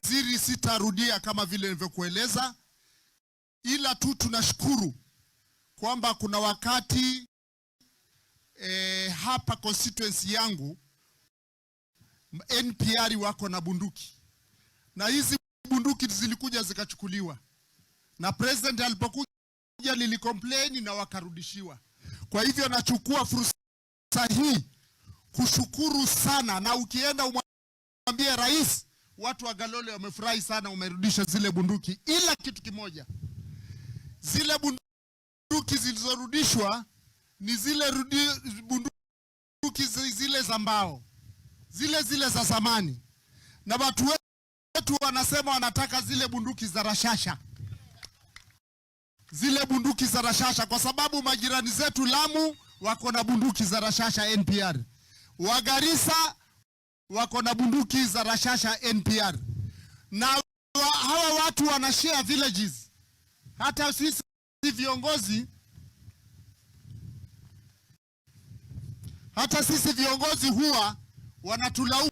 waziri, sitarudia kama vile nilivyokueleza, ila tu tunashukuru kwamba kuna wakati hapa constituency yangu NPR wako na bunduki, na hizi bunduki zilikuja zikachukuliwa, na president alipokuja lilicomplain na wakarudishiwa. Kwa hivyo nachukua fursa hii kushukuru sana, na ukienda umwambie rais, watu wa Galole wamefurahi sana umerudisha zile bunduki. Ila kitu kimoja, zile bunduki zilizorudishwa ni zile bunduki zile za mbao, zile za zamani, na watu wetu wanasema wanataka zile bunduki za rashasha, zile bunduki za rashasha, kwa sababu majirani zetu Lamu wako na bunduki za rashasha NPR, wa Garissa wako na bunduki za rashasha NPR, na hawa watu wanashare villages. Hata sisi viongozi huwa wanatulaumu,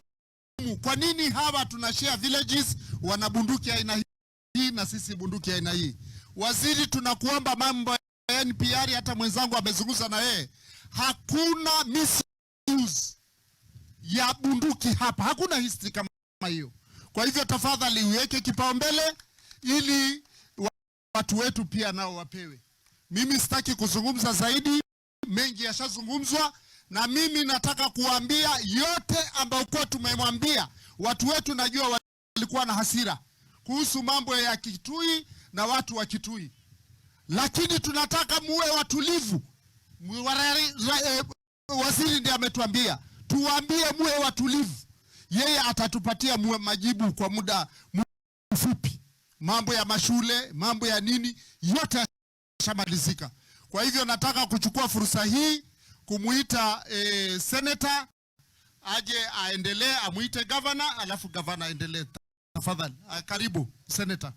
kwa nini hawa tunashare villages wana bunduki aina hii na sisi bunduki aina hii. Waziri, tunakuomba mambo ya NPR, hata mwenzangu amezungumza na yeye, hakuna misuse ya bunduki hapa, hakuna history kama hiyo. Kwa hivyo tafadhali uweke kipaumbele ili watu wetu pia nao wapewe. Mimi sitaki kuzungumza zaidi, mengi yashazungumzwa, na mimi nataka kuambia yote ambayo kwa tumemwambia watu wetu. Najua walikuwa na hasira kuhusu mambo ya Kitui na watu wa Kitui, lakini tunataka muwe watulivu. Waziri ndiye ametuambia tuambie muwe watulivu, yeye atatupatia majibu kwa muda mfupi. Mambo ya mashule, mambo ya nini, yote yashamalizika. Kwa hivyo nataka kuchukua fursa hii kumuita senator aje aendelee, amuite governor, alafu governor aendelee. Tafadhali, karibu senator.